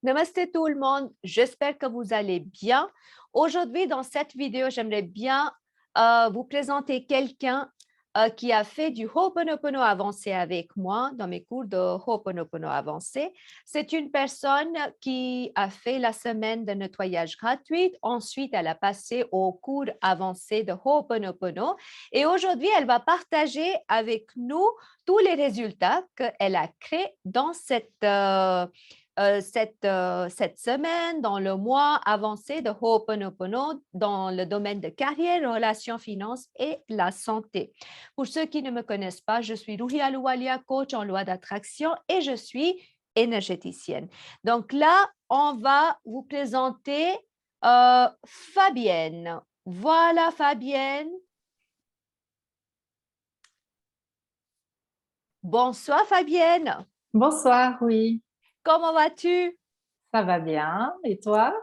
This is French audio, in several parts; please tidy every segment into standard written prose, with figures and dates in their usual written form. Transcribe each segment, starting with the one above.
Namaste tout le monde, j'espère que vous allez bien. Aujourd'hui, dans cette vidéo, j'aimerais bien vous présenter quelqu'un qui a fait du Ho'oponopono avancé avec moi dans mes cours de Ho'oponopono avancé. C'est une personne qui a fait la semaine de nettoyage gratuite. Ensuite, elle a passé au cours avancé de Ho'oponopono. Et aujourd'hui, elle va partager avec nous tous les résultats qu'elle a créés dans cette semaine, dans le mois avancé de Ho'oponopono, dans le domaine de carrière, relations, finances et la santé. Pour ceux qui ne me connaissent pas, je suis Ruhi Aloualia, coach en loi d'attraction et je suis énergéticienne. Donc là, on va vous présenter Fabienne. Voilà Fabienne. Bonsoir Fabienne. Bonsoir, oui, Comment vas-tu? ça va bien. Et toi?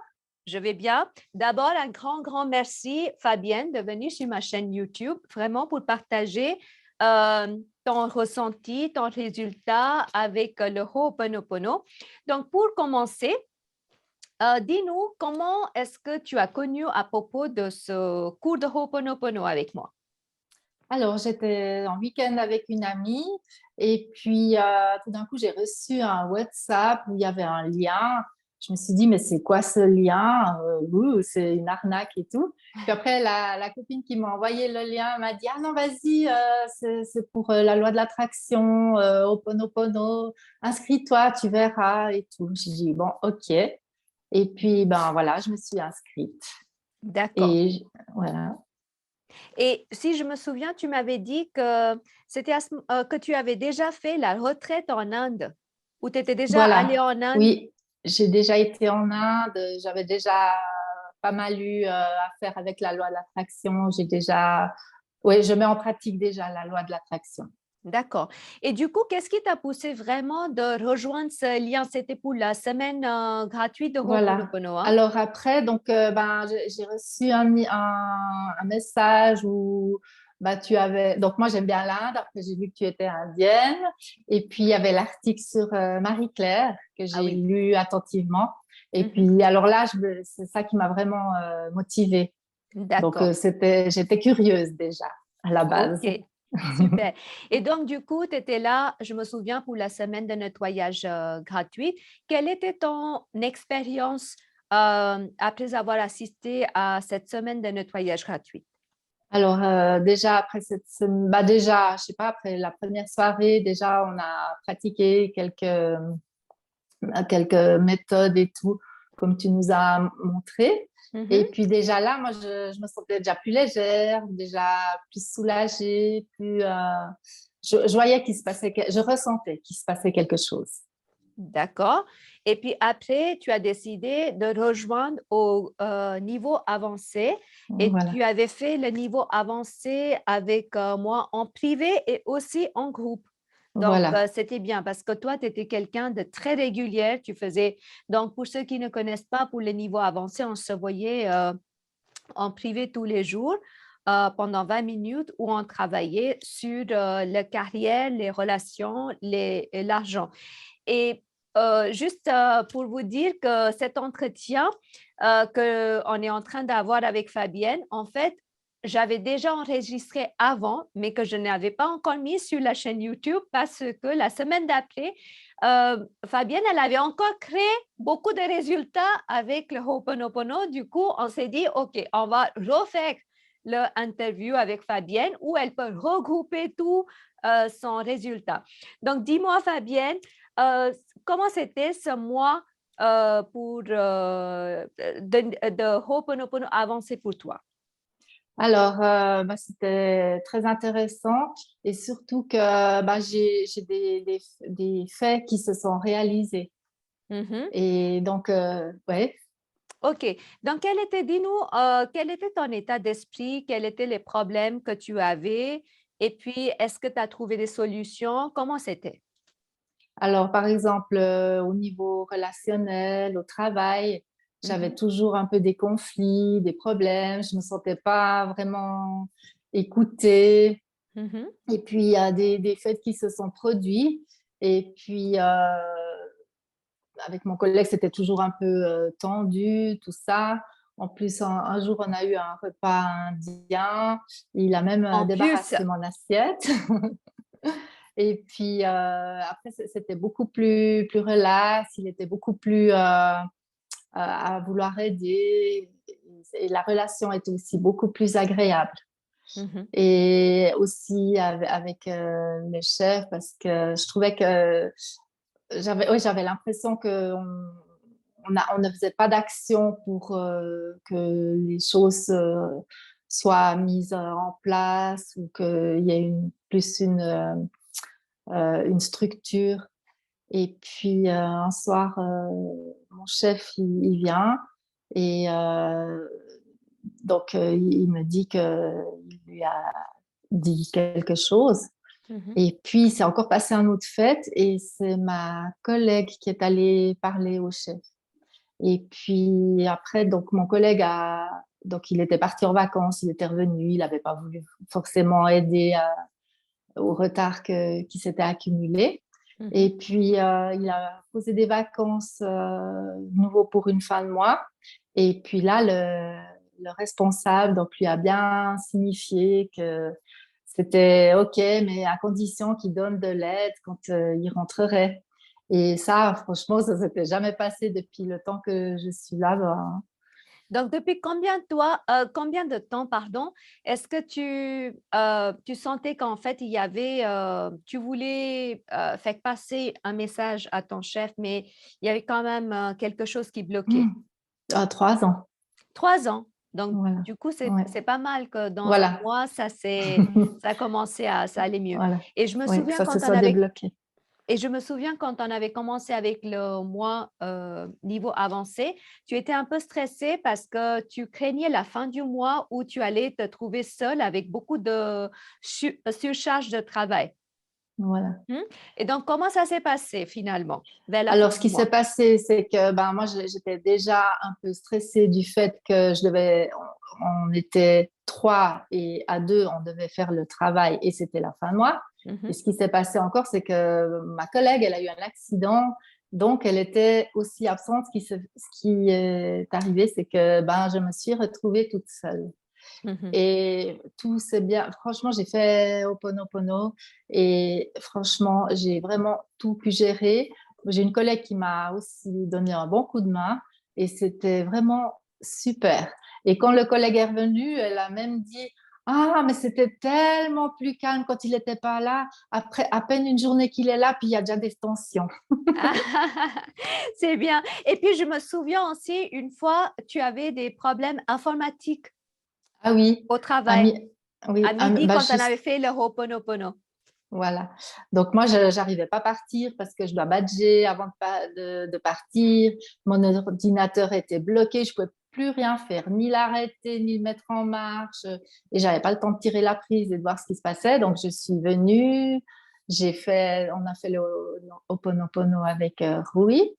Je vais bien. D'abord, un grand merci, Fabienne, de venir sur ma chaîne YouTube, vraiment pour partager ton ressenti, ton résultat avec le Ho'oponopono. Donc, pour commencer, dis-nous comment est-ce que tu as connu à propos de ce cours de Ho'oponopono avec moi? Alors, j'étais en week-end avec une amie et puis tout d'un coup, j'ai reçu un WhatsApp où il y avait un lien. Je me suis dit, mais c'est quoi ce lien? C'est une arnaque et tout. Puis après, la copine qui m'a envoyé le lien m'a dit, ah non, vas-y, c'est pour la loi de l'attraction, Ho'oponopono, inscris-toi, tu verras et tout. J'ai dit, bon, ok. Et puis, ben voilà, je me suis inscrite. D'accord. Et voilà. Et si je me souviens, tu m'avais dit que c'était que tu avais déjà fait la retraite en Inde, ou tu étais déjà allé Voilà, en Inde. oui, j'ai déjà été en Inde, j'avais déjà pas mal eu à faire avec la loi de l'attraction. Oui, je mets en pratique déjà la loi de l'attraction. D'accord. Et du coup, qu'est-ce qui t'a poussé vraiment de rejoindre ce lien? C'était pour la semaine gratuite de Voilà. Ho'oponopono, hein? Alors après, donc, j'ai reçu un message où tu avais. Donc moi, j'aime bien l'Inde. Après, j'ai vu que tu étais indienne. Et puis, il y avait l'article sur Marie-Claire que Ah j'ai oui. lu attentivement. Et Mhm. puis, alors là, c'est ça qui m'a vraiment motivée. Donc, D'accord. j'étais curieuse déjà à la base. OK. Super. Et donc, du coup, tu étais là, je me souviens, pour la semaine de nettoyage gratuite. Quelle était ton expérience après avoir assisté à cette semaine de nettoyage gratuite? Alors, déjà, après déjà, je sais pas, après la première soirée, déjà, on a pratiqué quelques méthodes et tout, comme tu nous as montré. Et Mhm. puis déjà là, moi, je me sentais déjà plus légère, déjà plus soulagée, je voyais qu'il se passait, je ressentais qu'il se passait quelque chose. D'accord. Et puis après, tu as décidé de rejoindre au niveau avancé et Voilà, tu avais fait le niveau avancé avec moi en privé et aussi en groupe. Donc, voilà, c'était bien parce que toi, tu étais quelqu'un de très régulier. Tu faisais, donc pour ceux qui ne connaissent pas, pour le niveau avancé, on se voyait en privé tous les jours pendant 20 minutes où on travaillait sur la carrière, les relations, l'argent. Et juste pour vous dire que cet entretien qu'on est en train d'avoir avec Fabienne, en fait, j'avais déjà enregistré avant, mais que je n'avais pas encore mis sur la chaîne YouTube parce que la semaine d'après, Fabienne, elle avait encore créé beaucoup de résultats avec le Ho'oponopono. Du coup, on s'est dit, OK, on va refaire l'interview avec Fabienne où elle peut regrouper tout son résultat. Donc, dis-moi, Fabienne, euh, comment c'était ce mois de Ho'oponopono avancé pour toi? Alors, c'était très intéressant et surtout que j'ai des faits qui se sont réalisés. Mhm. Et donc, ouais. OK. Donc, dis-nous, quel était ton état d'esprit? Quels étaient les problèmes que tu avais? Et puis, est-ce que tu as trouvé des solutions? Comment c'était? Alors, par exemple, au niveau relationnel, au travail, j'avais Mhm. toujours un peu des conflits, des problèmes. Je me sentais pas vraiment écoutée. Mhm. Et puis, il y a des faits qui se sont produits. Et puis, avec mon collègue, c'était toujours un peu tendu, tout ça. En plus, un jour, on a eu un repas indien. Il a même En plus, débarrassé mon assiette. Et puis, après, c'était beaucoup plus relax. Il était beaucoup plus à vouloir aider. Et la relation était aussi beaucoup plus agréable. mhm, Et aussi avec le chef, parce que je trouvais que j'avais l'impression qu'on on ne faisait pas d'action pour que les choses soient mises en place ou qu'il y ait plus une structure. Et puis un soir, mon chef, il vient et donc il me dit qu'il lui a dit quelque chose. mhm. Et puis, c'est encore passé un autre fait et c'est ma collègue qui est allée parler au chef. Et puis après, donc mon collègue donc il était parti en vacances, il était revenu, il n'avait pas voulu forcément aider au retard qui s'était accumulé. Mhm. Et puis il a posé des vacances nouveau pour une fin de mois. Et puis là, le responsable donc lui a bien signifié que c'était OK, mais à condition qu'il donne de l'aide quand il rentrerait. Et ça, franchement, ça s'était jamais passé depuis le temps que je suis là-bas, hein. Donc, depuis combien de temps, pardon, est-ce que tu sentais qu'en fait, tu voulais faire passer un message à ton chef, mais il y avait quand même quelque chose qui bloquait? À 3 ans. 3 ans. Donc, Voilà. du coup, Ouais. c'est pas mal que dans un Voilà. mois, ça a commencé ça allait mieux. Voilà. Et je me Oui, que souviens ça se quand on soit avait débloqué. Et je me souviens quand on avait commencé avec le mois niveau avancé, tu étais un peu stressée parce que tu craignais la fin du mois où tu allais te trouver seule avec beaucoup de surcharge de travail. Voilà. Hmm? Et donc, comment ça s'est passé finalement vers la fin Alors, ce du qui s'est mois? passé, c'est que ben, moi, j'étais déjà un peu stressée du fait que on était 3 et à 2, on devait faire le travail et c'était la fin de mois. Et Mhm. ce qui s'est passé encore, c'est que ma collègue, elle a eu un accident, donc elle était aussi absente. Ce qui est arrivé, c'est que ben, je me suis retrouvée toute seule. Mhm. Et tout s'est bien. Franchement, j'ai fait Ho'oponopono et franchement, j'ai vraiment tout pu gérer. J'ai une collègue qui m'a aussi donné un bon coup de main et c'était vraiment super. Et quand le collègue est revenu, elle a même dit, ah, mais c'était tellement plus calme quand il n'était pas là. Après, à peine une journée qu'il est là, puis il y a déjà des tensions. C'est bien. Et puis, je me souviens aussi, une fois, tu avais des problèmes informatiques Ah oui, au travail, ami, oui, à midi, bah quand on juste, avait fait le Ho'oponopono. voilà. Donc moi, je n'arrivais pas à partir parce que je dois badger avant de partir. Mon ordinateur était bloqué, je ne pouvais plus rien faire, ni l'arrêter, ni le mettre en marche. Et j'avais pas le temps de tirer la prise et de voir ce qui se passait. Donc je suis venue, on a fait le Ho'oponopono avec Rui.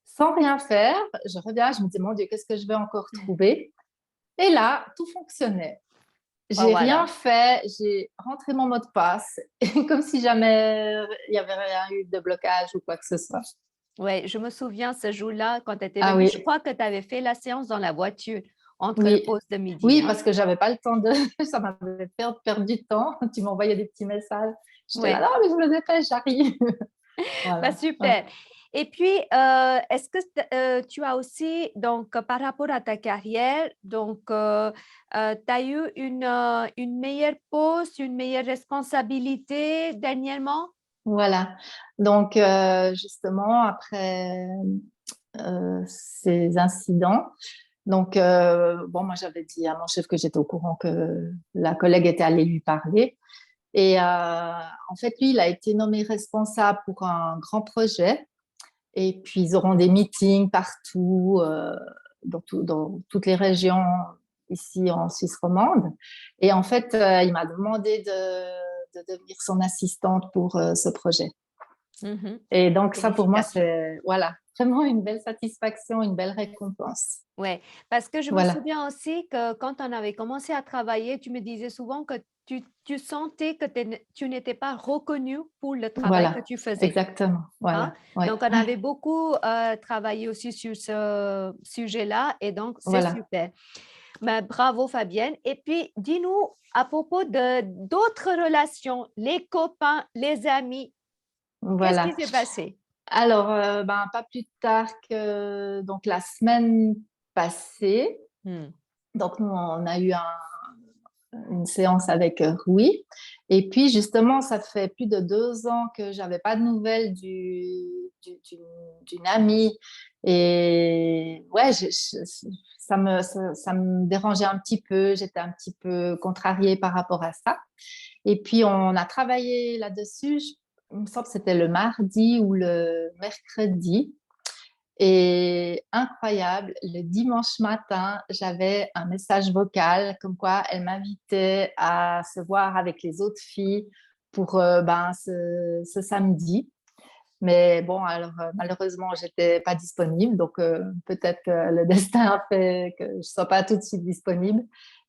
Sans rien faire, je reviens, je me dis, mon Dieu, qu'est-ce que je vais encore trouver? Et là, tout fonctionnait. Oh, J'ai rien voilà. fait, j'ai rentré mon mot de passe, comme si jamais il y avait rien eu de blocage ou quoi que ce soit. Oui, je me souviens ce jour-là, quand tu étais Ah venue, je oui, crois que tu avais fait la séance dans la voiture entre le oui, pause de midi, oui, hein? parce que j'avais pas le temps de, ça m'avait fait perdre du temps. Tu m'envoyais des petits messages. J'étais là, Oui, non, mais je me dépêche, j'arrive. bah, Voilà. Ouais. super. Et puis, est-ce que tu as aussi, donc, par rapport à ta carrière, donc, tu as eu une meilleure pause, une meilleure responsabilité dernièrement? Voilà. Donc, justement, après ces incidents, donc, bon, moi, j'avais dit à mon chef que j'étais au courant que la collègue était allée lui parler. Et en fait, lui, il a été nommé responsable pour un grand projet. Et puis, ils auront des meetings partout, dans toutes les régions ici en Suisse romande. Et en fait, il m'a demandé de devenir son assistante pour ce projet. Mhm. Et donc, ça, pour moi, Félicitations. c'est voilà, vraiment une belle satisfaction, une belle récompense. Oui, parce que je me Voilà. souviens aussi que quand on avait commencé à travailler, tu me disais souvent que tu sentais que tu n'étais pas reconnu pour le travail que Voilà, tu faisais. exactement. Hein? Voilà, ouais, Donc, on avait beaucoup travaillé aussi sur ce sujet-là et donc, c'est voilà, super. Mais bravo, Fabienne. Et puis, dis-nous à propos de d'autres relations, les copains, les amis, qu'est-ce qui voilà. s'est passé? Alors, pas plus tard que donc la semaine passée, Hmm. donc nous, on a eu une séance avec Rui. Et puis, justement, ça fait plus de 2 ans que j'avais pas de nouvelles d'une amie. Et ouais, ça me dérangeait un petit peu. J'étais un petit peu contrariée par rapport à ça. Et puis, on a travaillé là-dessus. Il me semble que c'était le mardi ou le mercredi. Et incroyable, le dimanche matin, j'avais un message vocal comme quoi elle m'invitait à se voir avec les autres filles pour ce samedi. Mais bon, alors malheureusement, j'étais pas disponible, donc peut-être que le destin a fait que je sois pas tout de suite disponible.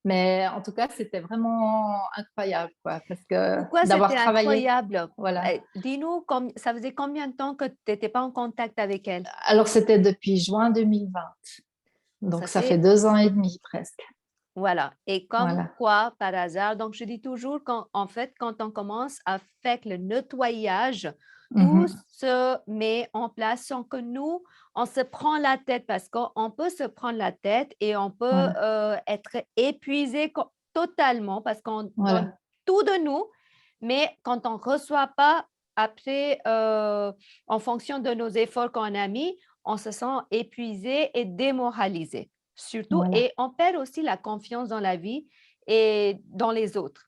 Mais en tout cas, c'était vraiment incroyable, quoi, parce que Pourquoi d'avoir c'était travaillé, incroyable? voilà. Dis-nous, ça faisait combien de temps que tu n'étais pas en contact avec elle? Alors c'était depuis juin 2020, Ça donc ça fait fait 2 ans et demi presque. Voilà. Et comme Voilà. quoi, par hasard, donc je dis toujours qu'en fait, quand on commence à faire le nettoyage, tout Mhm. se met en place sans que nous, on se prend la tête parce qu'on peut se prendre la tête et on peut Voilà. être épuisé totalement parce qu'on donne Voilà. tout de nous, mais quand on ne reçoit pas après, en fonction de nos efforts qu'on a mis, on se sent épuisé et démoralisé surtout, Voilà. et on perd aussi la confiance dans la vie et dans les autres.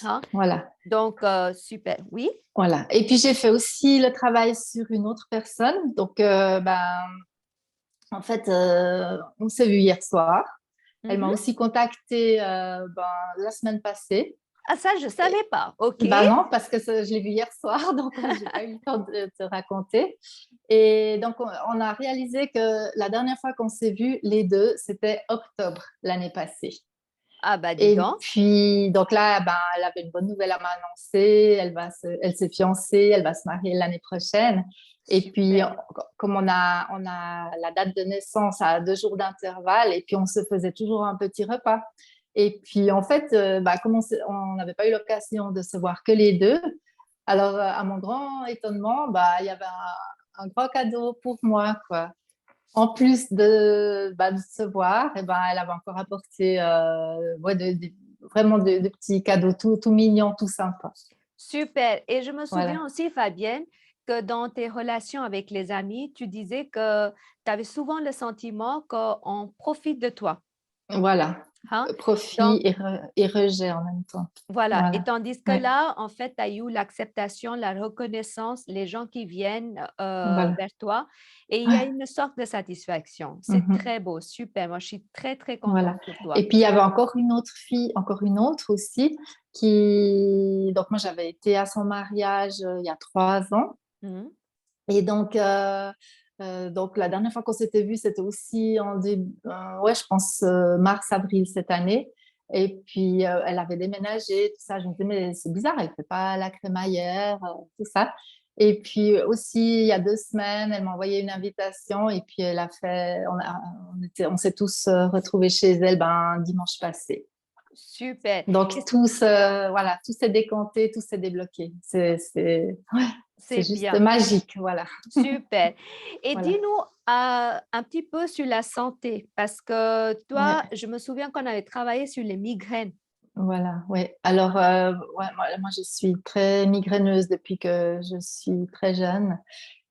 Hein? Voilà. Donc, super. Oui. Voilà. Et puis j'ai fait aussi le travail sur une autre personne. Donc, en fait, on s'est vu hier soir. Elle m'a Mhm. aussi contactée la semaine passée. Ah, ça, je ne savais pas. OK. Non, parce que je l'ai vu hier soir, donc j'ai pas eu le temps de te raconter. Et donc, on a réalisé que la dernière fois qu'on s'est vus, les deux, c'était octobre l'année passée. Ah, bah, dis Et donc. puis, donc là, elle avait une bonne nouvelle à m'annoncer. Elle s'est fiancée, elle va se marier l'année prochaine. Et puis, Super. comme on a la date de naissance à 2 jours d'intervalle, et puis on se faisait toujours un petit repas. Et puis, en fait, comme on n'avait pas eu l'occasion de se voir que les deux, alors, à mon grand étonnement, il y avait un grand cadeau pour moi, quoi. En plus de se voir, elle avait encore apporté vraiment de petits cadeaux tout mignons, tout sympas. Super. Et je me souviens Voilà, aussi, Fabienne, que dans tes relations avec les amis, tu disais que tu avais souvent le sentiment qu'on profite de toi. voilà. Hein? Profit Donc, et rejet en même temps. voilà. Et Voilà, tandis que ouais, là, en fait, tu as eu l'acceptation, la reconnaissance, les gens qui viennent voilà. vers toi et il y a Ouais, une sorte de satisfaction. C'est mhm, très beau, super. Moi, je suis très, très voilà. contente pour Et toi. puis, il y avait encore une autre fille, encore une autre aussi, donc moi, j'avais été à son mariage il y a 3 ans. Mhm. Et donc la dernière fois qu'on s'était vu, c'était aussi ouais, je pense mars-avril cette année. Et puis elle avait déménagé, tout ça. Je me disais, mais c'est bizarre, elle fait pas la crémaillère, tout ça. Et puis aussi, il y a 2 semaines, elle m'a envoyé une invitation et puis elle a fait, on s'est tous retrouvés chez elle dimanche passé. Super. Donc voilà, tout s'est décanté, tout s'est débloqué. Ouais, c'est C'est juste bien. magique, voilà. Super. Et Voilà. dis-nous un petit peu sur la santé, parce que toi, Ouais, je me souviens qu'on avait travaillé sur les migraines. voilà, ouais. Alors, ouais, moi, je suis très migraineuse depuis que je suis très jeune.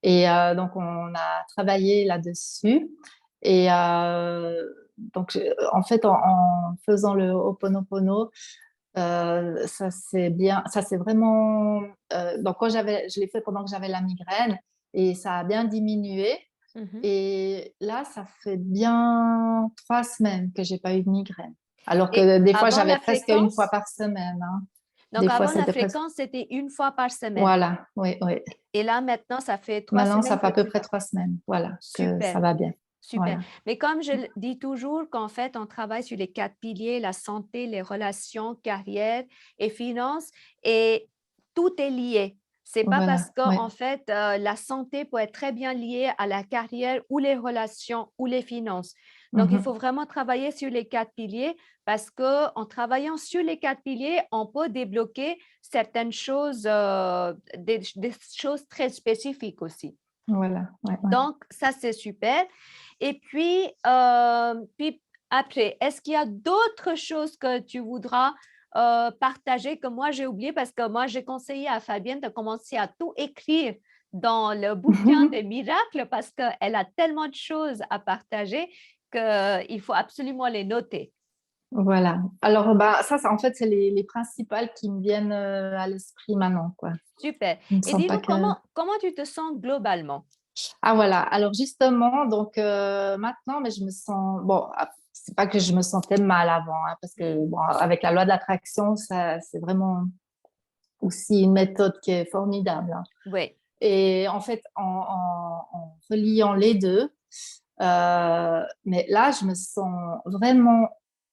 Et donc, on a travaillé là-dessus. Et donc, en fait, en faisant le Ho'oponopono, ça c'est vraiment. Donc, je l'ai fait pendant que j'avais la migraine et ça a bien diminué. Mhm. Et là, ça fait bien 3 semaines que j'ai pas eu de migraine. Alors Et que des fois, avant j'avais la presque une fois fréquence, par semaine, hein. donc Des fois, avant la c'était presque. fréquence, c'était une fois par semaine. Voilà, oui, oui. Et là, maintenant, ça fait trois Maintenant, ça semaines fait que à peu tu près vas. 3 semaines. Voilà, que ça Super. va bien. Super. Voilà. Mais comme je le dis toujours, qu'en fait, on travaille sur les 4 piliers, la santé, les relations, carrière et finances, et tout est lié. C'est pas parce Voilà. que, Ouais. en fait, la santé peut être très bien liée à la carrière ou les relations ou les finances. Donc, il faut Mhm. vraiment travailler sur les 4 piliers parce qu'en travaillant sur les 4 piliers, on peut débloquer certaines choses, des choses très spécifiques aussi. Voilà. Ouais, ouais. Donc, ça, c'est super. Et puis après, est-ce qu'il y a d'autres choses que tu voudras partager que moi, j'ai oublié parce que moi, j'ai conseillé à Fabienne de commencer à tout écrire dans le bouquin des miracles parce qu'elle a tellement de choses à partager qu'il faut absolument les noter. Voilà. Alors, bah, en fait, c'est les principales qui me viennent à l'esprit maintenant, quoi. Super. Je ne Et sens pas dis-nous que... comment tu te sens globalement? Ah, voilà. Alors, justement, donc maintenant, mais je me sens... Bon, c'est pas que je me sentais mal avant, hein, parce que, bon, avec la loi de l'attraction, ça, c'est vraiment aussi une méthode qui est formidable, hein. Oui. Et en fait, en reliant les deux, mais là, je me sens vraiment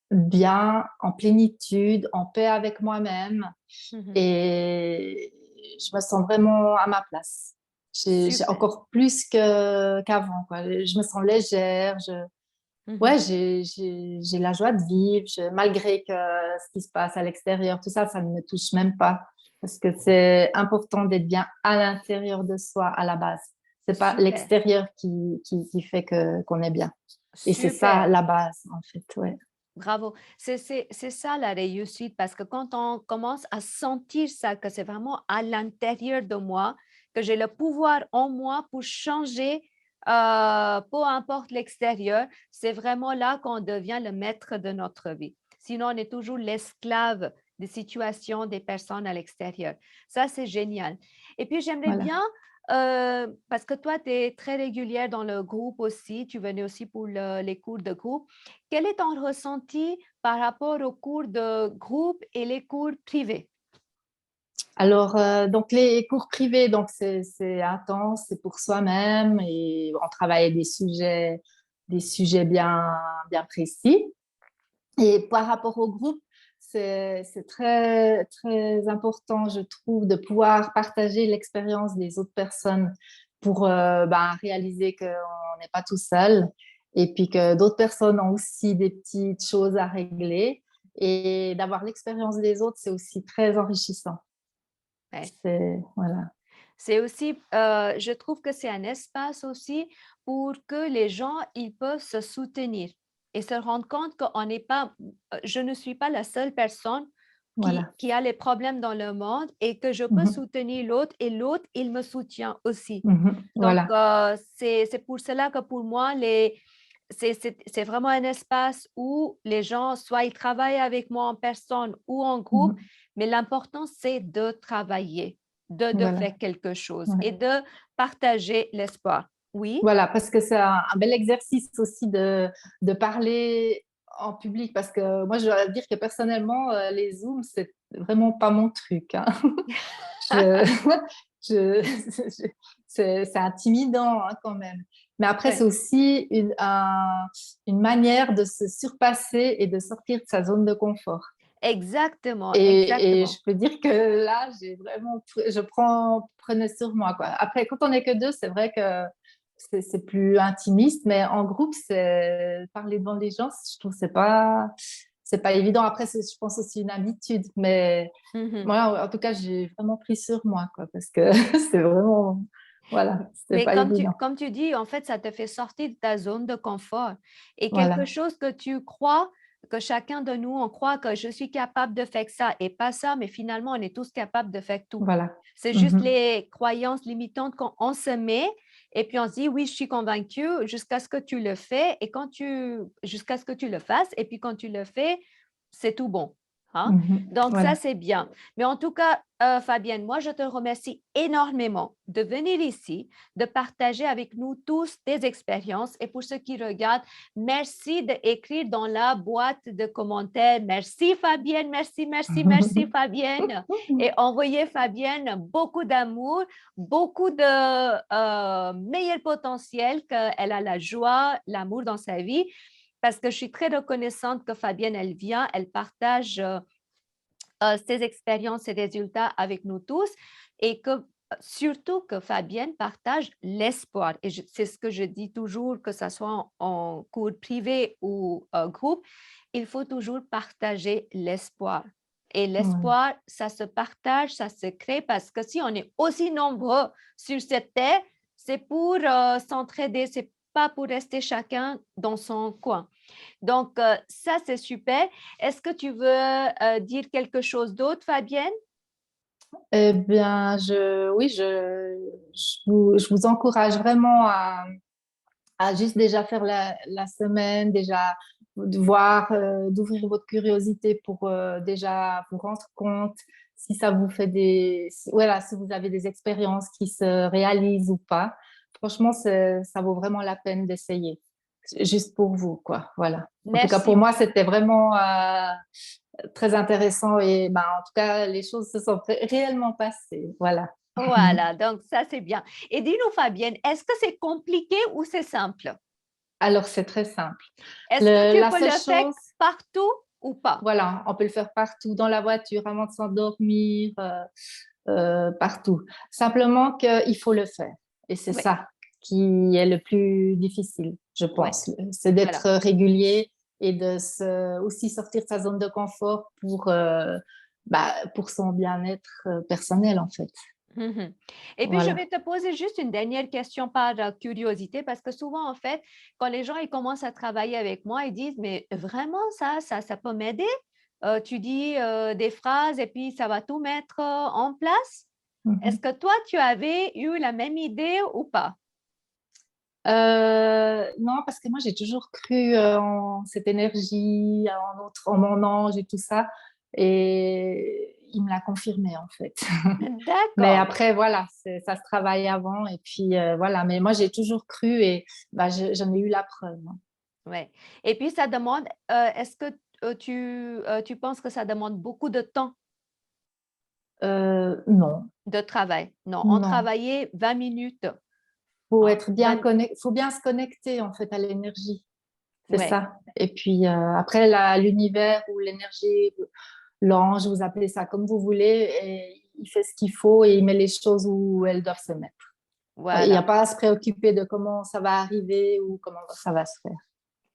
bien, en plénitude, en paix avec moi-même Mhm. et je me sens vraiment à ma place. J'ai Super. encore plus qu'avant, quoi. Je me sens légère, Mhm. ouais, j'ai la joie de vivre, malgré que ce qui se passe à l'extérieur, tout ça, ça ne me touche même pas. Parce que c'est important d'être bien à l'intérieur de soi à la base. C'est pas Super. l'extérieur qui fait qu'on est bien. Et c'est ça Super. la base, en fait, ouais. Bravo. C'est ça la réussite parce que quand on commence à sentir ça, que c'est vraiment à l'intérieur de moi, que j'ai le pouvoir en moi pour changer, peu importe l'extérieur, c'est vraiment là qu'on devient le maître de notre vie. Sinon, on est toujours l'esclave des situations, des personnes à l'extérieur. Ça, c'est génial. Et puis, j'aimerais Voilà. bien parce que toi, tu es très régulière dans le groupe aussi, tu venais aussi pour les cours de groupe. Quel est ton ressenti par rapport aux cours de groupe et les cours privés? Alors, donc les cours privés, donc c'est intense, c'est pour soi-même et on travaille des sujets bien précis. Et par rapport au groupe, c'est très, très important, je trouve, de pouvoir partager l'expérience des autres personnes pour ben, réaliser qu'on n'est pas tout seul et puis que d'autres personnes ont aussi des petites choses à régler. Et d'avoir l'expérience des autres, c'est aussi très enrichissant. Ouais. Voilà. C'est aussi, je trouve que c'est un espace aussi pour que les gens ils peuvent se soutenir et se rendre compte qu'on n'est pas, je ne suis pas la seule personne Voilà. qui a les problèmes dans le monde et que je peux Mhm. soutenir l'autre et l'autre, il me soutient aussi. Mhm. Donc, Voilà. c'est pour cela que pour moi, c'est vraiment un espace où les gens, soit ils travaillent avec moi en personne ou en groupe, Mhm. mais l'important, c'est de travailler, de Voilà. faire quelque chose Ouais. et de partager l'espoir. Oui, Voilà, parce que c'est un bel exercice aussi de parler en public, parce que moi, je dois dire que personnellement, les Zooms, c'est vraiment pas mon truc, hein. Je, c'est intimidant, hein, quand même. Mais après, c'est ouais, aussi une manière de se surpasser et de sortir de sa zone de confort. exactement, Et je exactement. peux dire que là, prenais sur moi, quoi. Après, quand on n'est que deux, c'est vrai que c'est plus intimiste, mais en groupe, c'est parler devant les gens, je trouve que c'est pas évident. Après, je pense aussi une habitude, mais Mhm. moi, en tout cas, j'ai vraiment pris sur moi, quoi, parce que c'est vraiment, voilà, c'était Mais pas évident. comme tu dis, en fait, ça te fait sortir de ta zone de confort. Et quelque Voilà. chose que tu crois, que chacun de nous, on croit que je suis capable de faire ça et pas ça, mais finalement, on est tous capables de faire tout. Voilà. C'est juste Mhm. les croyances limitantes qu'on se met et puis on se dit, oui, je suis convaincue jusqu'à ce que tu le fais et jusqu'à ce que tu le fasses et puis quand tu le fais, c'est tout bon. hein. Donc, ça, Voilà. c'est bien. Mais en tout cas, Fabienne, moi, je te remercie énormément de venir ici, de partager avec nous tous tes expériences. Et pour ceux qui regardent, merci d'écrire dans la boîte de commentaires. Merci, Fabienne. Merci, merci, merci, Fabienne. Et envoyez Fabienne beaucoup d'amour, beaucoup de meilleur potentiel, qu'elle a la joie, l'amour dans sa vie. Parce que je suis très reconnaissante que Fabienne, elle vient, elle partage ses expériences et résultats avec nous tous et que surtout que Fabienne partage l'espoir. Et c'est ce que je dis toujours, que ce soit en cours privé ou groupe, il faut toujours partager l'espoir. Et Ouais. l'espoir, ça se partage, ça se crée parce que si on est aussi nombreux sur cette terre, c'est pour s'entraider, c'est pas pour rester chacun dans son coin. Donc, ça, c'est super. Est-ce que tu veux dire quelque chose d'autre, Fabienne? Eh bien, oui, je vous encourage vraiment à juste déjà faire la semaine, déjà de voir, d'ouvrir votre curiosité pour déjà vous rendre compte si ça vous fait voilà, si vous avez des expériences qui se réalisent ou pas. Franchement, ça vaut vraiment la peine d'essayer, juste pour vous, quoi. Voilà. En tout cas, Merci pour moi, beaucoup. c'était vraiment très intéressant et ben, en tout cas, les choses se sont réellement passées. Voilà. Voilà, donc ça, c'est bien. Et dis-nous, Fabienne, est-ce que c'est compliqué ou c'est simple? Alors, c'est très simple. Est-ce que tu La peux seule le faire chose, partout ou pas? voilà, on peut le faire partout, dans la voiture, avant de s'endormir, partout. Simplement qu'il faut le faire. Et c'est Oui, ça qui est le plus difficile, je oui, pense. C'est voilà. d'être régulier et aussi sortir de sa zone de confort pour son bien-être personnel, en fait. Mhm. Et puis, je Voilà. vais te poser juste une dernière question par curiosité, parce que souvent, en fait, quand les gens ils commencent à travailler avec moi, ils disent, mais vraiment, ça peut m'aider? Tu dis des phrases et puis ça va tout mettre en place. Est-ce Mhm. que toi, tu avais eu la même idée ou pas? Non, parce que moi, j'ai toujours cru en cette énergie, en mon ange et tout ça. Et il me l'a confirmé, en fait. Mais D'accord. après, voilà, ça se travaille avant. Et puis, voilà. Mais moi, j'ai toujours cru et bah, j'en ai eu la preuve. Ouais. Et puis, ça demande, est-ce que tu penses que ça demande beaucoup de temps Non, de travail? Non, on non. travaillait 20 minutes. Faut Hein, être bien connecté, faut bien se connecter, en fait, à l'énergie. C'est ouais. ça. Et puis, après, l'univers ou l'énergie, l'ange, vous appelez ça comme vous voulez, et il fait ce qu'il faut et il met les choses où elles doivent se mettre. Il n'y a Voilà. pas à se préoccuper de comment ça va arriver ou comment ça va se faire.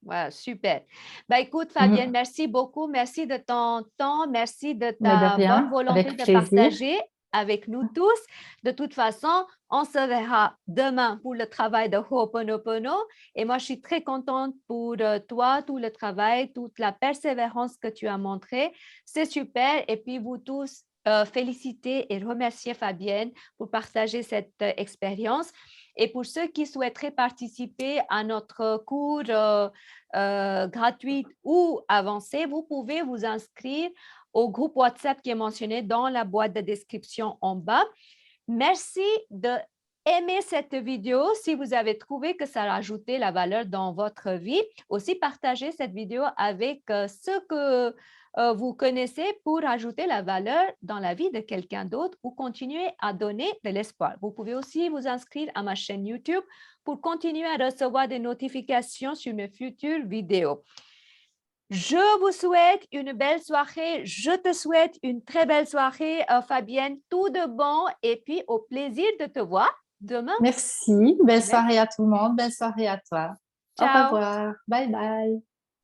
Voilà, super. Ben, écoute, Fabienne, Mhm. merci beaucoup. Merci de ton temps. Merci de Mais de ta bonne rien, volonté avec de plaisir. partager avec nous tous. De toute façon, on se verra demain pour le travail de Ho'oponopono. Et moi, je suis très contente pour toi, tout le travail, toute la persévérance que tu as montré. C'est super. Et puis, vous tous, félicitez et remerciez Fabienne pour partager cette expérience. Et pour ceux qui souhaiteraient participer à notre cours, gratuite ou avancée, vous pouvez vous inscrire au groupe WhatsApp qui est mentionné dans la boîte de description en bas. Merci de aimer cette vidéo si vous avez trouvé que ça a ajouté la valeur dans votre vie. Aussi, partagez cette vidéo avec ceux que vous connaissez pour ajouter la valeur dans la vie de quelqu'un d'autre ou continuer à donner de l'espoir. Vous pouvez aussi vous inscrire à ma chaîne YouTube pour continuer à recevoir des notifications sur mes futures vidéos. Je vous souhaite une belle soirée. Je te souhaite une très belle soirée, Fabienne. Tout de bon et puis au plaisir de te voir demain. Merci. Belle Merci. soirée à tout le monde. Belle soirée à toi. Au Ciao. revoir. Bye bye.